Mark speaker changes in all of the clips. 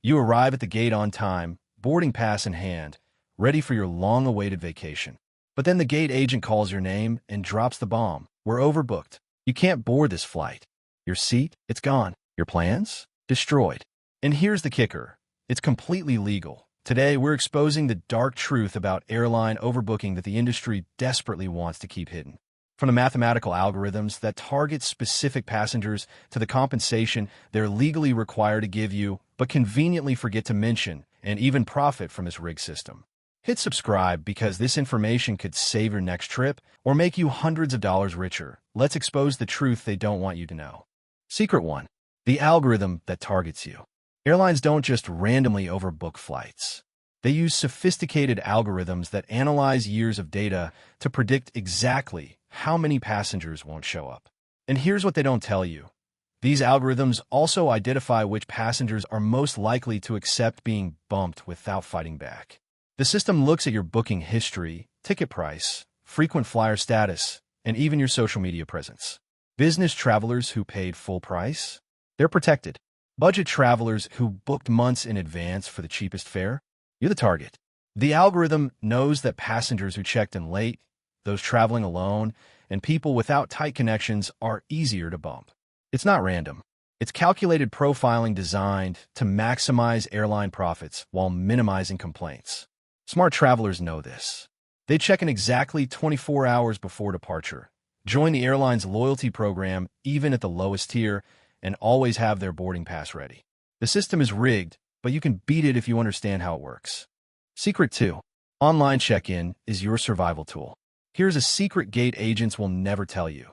Speaker 1: You arrive at the gate on time, boarding pass in hand, ready for your long-awaited vacation. But then the gate agent calls your name and drops the bomb. We're overbooked. You can't board this flight. Your seat? It's gone. Your plans? Destroyed. And here's the kicker. It's completely legal. Today, we're exposing the dark truth about airline overbooking that the industry desperately wants to keep hidden. From the mathematical algorithms that target specific passengers to the compensation they're legally required to give you, but conveniently forget to mention and even profit from this rigged system. Hit subscribe because this information could save your next trip or make you hundreds of dollars richer. Let's expose the truth they don't want you to know. Secret 1. The algorithm that targets you. Airlines don't just randomly overbook flights. They use sophisticated algorithms that analyze years of data to predict exactly how many passengers won't show up. And here's what they don't tell you. These algorithms also identify which passengers are most likely to accept being bumped without fighting back. The system looks at your booking history, ticket price, frequent flyer status, and even your social media presence. Business travelers who paid full price? They're protected. Budget travelers who booked months in advance for the cheapest fare? You're the target. The algorithm knows that passengers who checked in late, those traveling alone, and people without tight connections are easier to bump. It's not random. It's calculated profiling designed to maximize airline profits while minimizing complaints. Smart travelers know this. They check in exactly 24 hours before departure, join the airline's loyalty program even at the lowest tier, and always have their boarding pass ready. The system is rigged, but you can beat it if you understand how it works. Secret 2. Online check-in is your survival tool. Here's a secret gate agents will never tell you.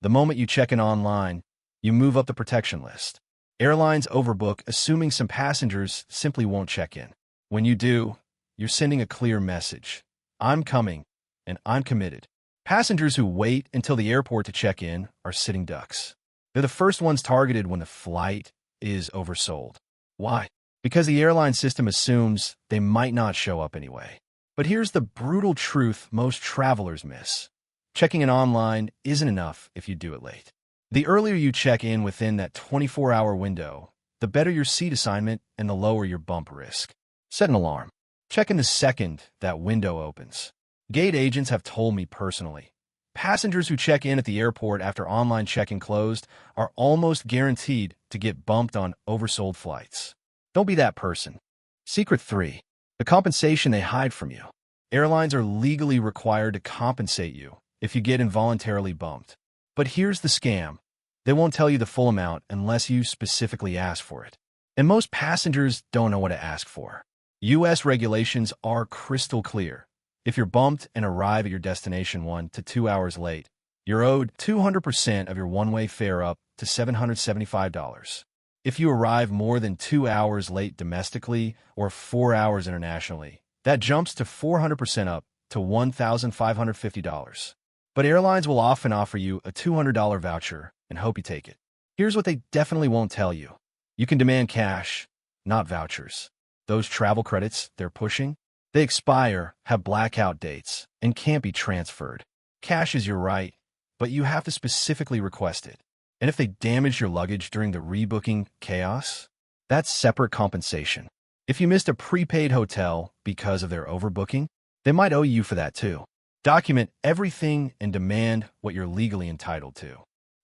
Speaker 1: The moment you check in online, you move up the protection list. Airlines overbook, assuming some passengers simply won't check in. When you do, you're sending a clear message. I'm coming, and I'm committed. Passengers who wait until the airport to check in are sitting ducks. They're the first ones targeted when the flight is oversold. Why? Because the airline system assumes they might not show up anyway. But here's the brutal truth most travelers miss. Checking in online isn't enough if you do it late. The earlier you check in within that 24-hour window, the better your seat assignment and the lower your bump risk. Set an alarm. Check in the second that window opens. Gate agents have told me personally, passengers who check in at the airport after online check-in closed are almost guaranteed to get bumped on oversold flights. Don't be that person. Secret 3. The compensation they hide from you. Airlines are legally required to compensate you if you get involuntarily bumped. But here's the scam. They won't tell you the full amount unless you specifically ask for it. And most passengers don't know what to ask for. U.S. regulations are crystal clear. If you're bumped and arrive at your destination 1 to 2 hours late, you're owed 200% of your one-way fare up to $775. If you arrive more than 2 hours late domestically or 4 hours internationally, that jumps to 400% up to $1,550. But airlines will often offer you a $200 voucher and hope you take it. Here's what they definitely won't tell you. You can demand cash, not vouchers. Those travel credits they're pushing, they expire, have blackout dates, and can't be transferred. Cash is your right, but you have to specifically request it. And if they damage your luggage during the rebooking chaos, that's separate compensation. If you missed a prepaid hotel because of their overbooking, they might owe you for that too. Document everything and demand what you're legally entitled to.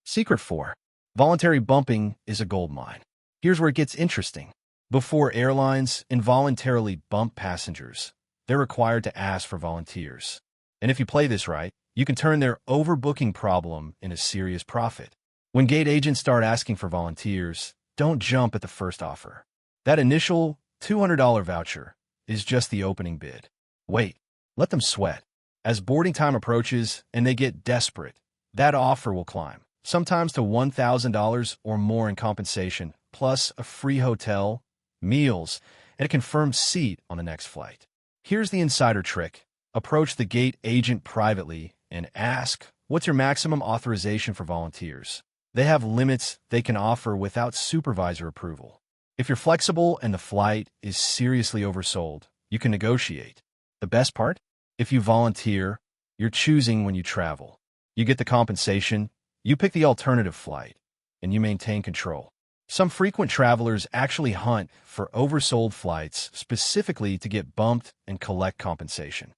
Speaker 1: Secret 4. Voluntary bumping is a goldmine. Here's where it gets interesting. Before airlines involuntarily bump passengers, they're required to ask for volunteers. And if you play this right, you can turn their overbooking problem into serious profit. When gate agents start asking for volunteers, don't jump at the first offer. That initial $200 voucher is just the opening bid. Wait, let them sweat. As boarding time approaches and they get desperate, that offer will climb, sometimes to $1,000 or more in compensation, plus a free hotel, meals, and a confirmed seat on the next flight. Here's the insider trick. Approach the gate agent privately and ask, what's your maximum authorization for volunteers? They have limits they can offer without supervisor approval. If you're flexible and the flight is seriously oversold, you can negotiate. The best part? If you volunteer, you're choosing when you travel. You get the compensation, you pick the alternative flight, and you maintain control. Some frequent travelers actually hunt for oversold flights specifically to get bumped and collect compensation.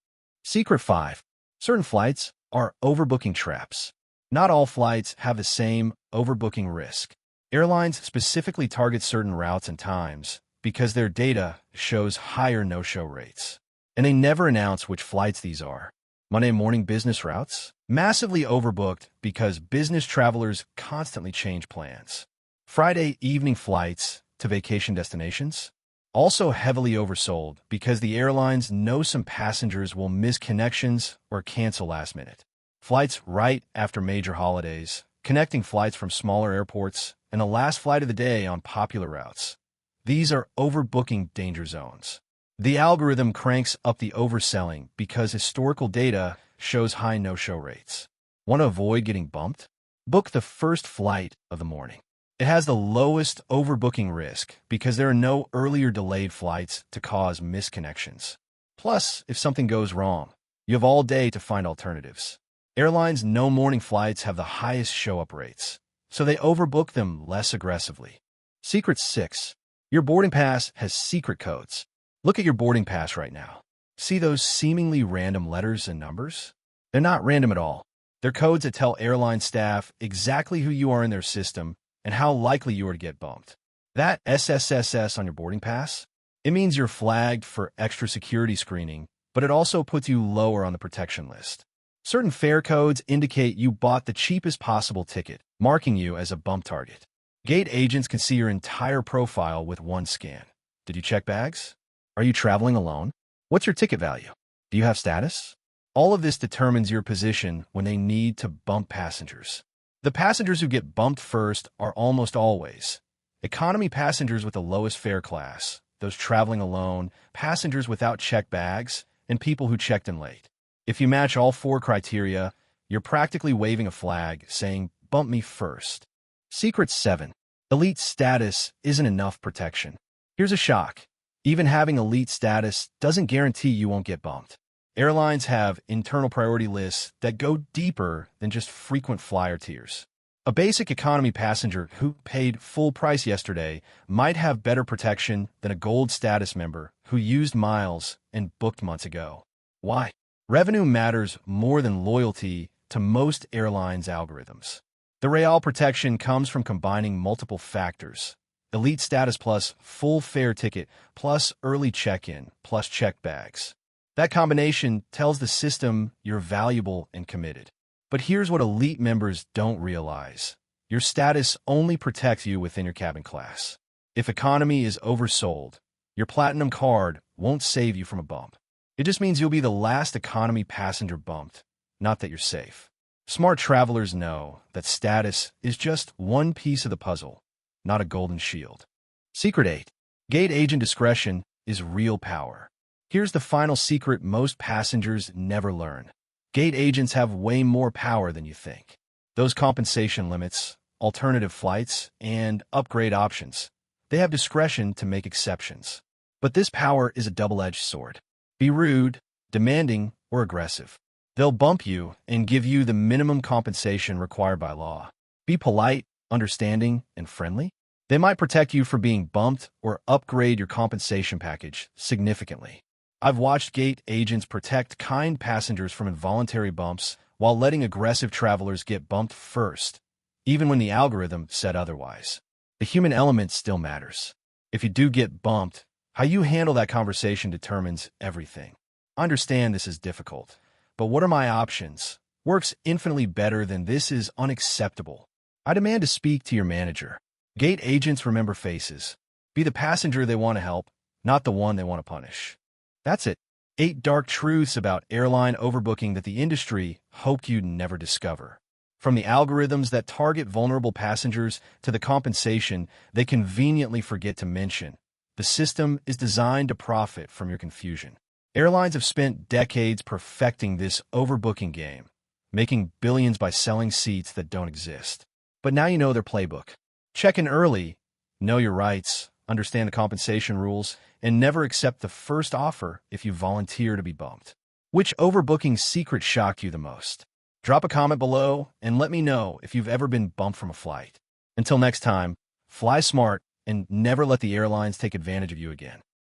Speaker 1: Secret 5. Certain flights are overbooking traps. Not all flights have the same overbooking risk. Airlines specifically target certain routes and times because their data shows higher no-show rates. And they never announce which flights these are. Monday morning business routes? Massively overbooked because business travelers constantly change plans. Friday evening flights to vacation destinations? Also heavily oversold because the airlines know some passengers will miss connections or cancel last minute. Flights right after major holidays, connecting flights from smaller airports, and the last flight of the day on popular routes. These are overbooking danger zones. The algorithm cranks up the overselling because historical data shows high no-show rates. Want to avoid getting bumped? Book the first flight of the morning. It has the lowest overbooking risk because there are no earlier delayed flights to cause misconnections. Plus, if something goes wrong, you have all day to find alternatives. Airlines know morning flights have the highest show-up rates, so they overbook them less aggressively. Secret 6. Your boarding pass has secret codes. Look at your boarding pass right now. See those seemingly random letters and numbers? They're not random at all. They're codes that tell airline staff exactly who you are in their system and how likely you are to get bumped. That SSSS on your boarding pass? It means you're flagged for extra security screening, but it also puts you lower on the protection list. Certain fare codes indicate you bought the cheapest possible ticket, marking you as a bump target. Gate agents can see your entire profile with one scan. Did you check bags? Are you traveling alone? What's your ticket value? Do you have status? All of this determines your position when they need to bump passengers. The passengers who get bumped first are almost always economy passengers with the lowest fare class, those traveling alone, passengers without checked bags, and people who checked in late. If you match all 4 criteria, you're practically waving a flag saying, "Bump me first." Secret 7. Elite status isn't enough protection. Here's a shock. Even having elite status doesn't guarantee you won't get bumped. Airlines have internal priority lists that go deeper than just frequent flyer tiers. A basic economy passenger who paid full price yesterday might have better protection than a gold status member who used miles and booked months ago. Why? Revenue matters more than loyalty to most airlines' algorithms. The real protection comes from combining multiple factors. Elite status plus full fare ticket plus early check-in plus checked bags. That combination tells the system you're valuable and committed. But here's what elite members don't realize. Your status only protects you within your cabin class. If economy is oversold, your platinum card won't save you from a bump. It just means you'll be the last economy passenger bumped, not that you're safe. Smart travelers know that status is just one piece of the puzzle, not a golden shield. Secret 8. Gate agent discretion is real power. Here's the final secret most passengers never learn. Gate agents have way more power than you think. Those compensation limits, alternative flights, and upgrade options, they have discretion to make exceptions. But this power is a double-edged sword. Be rude, demanding, or aggressive. They'll bump you and give you the minimum compensation required by law. Be polite, understanding, and friendly. They might protect you from being bumped or upgrade your compensation package significantly. I've watched gate agents protect kind passengers from involuntary bumps while letting aggressive travelers get bumped first, even when the algorithm said otherwise. The human element still matters. If you do get bumped, how you handle that conversation determines everything. I understand this is difficult, but what are my options? Works infinitely better than this is unacceptable. I demand to speak to your manager. Gate agents remember faces. Be the passenger they want to help, not the one they want to punish. That's it. 8 dark truths about airline overbooking that the industry hoped you'd never discover. From the algorithms that target vulnerable passengers to the compensation they conveniently forget to mention, the system is designed to profit from your confusion. Airlines have spent decades perfecting this overbooking game, making billions by selling seats that don't exist. But now you know their playbook. Check in early, know your rights, understand the compensation rules, and never accept the first offer if you volunteer to be bumped. Which overbooking secret shocked you the most? Drop a comment below and let me know if you've ever been bumped from a flight. Until next time, Fly smart and never let the airlines take advantage of you again.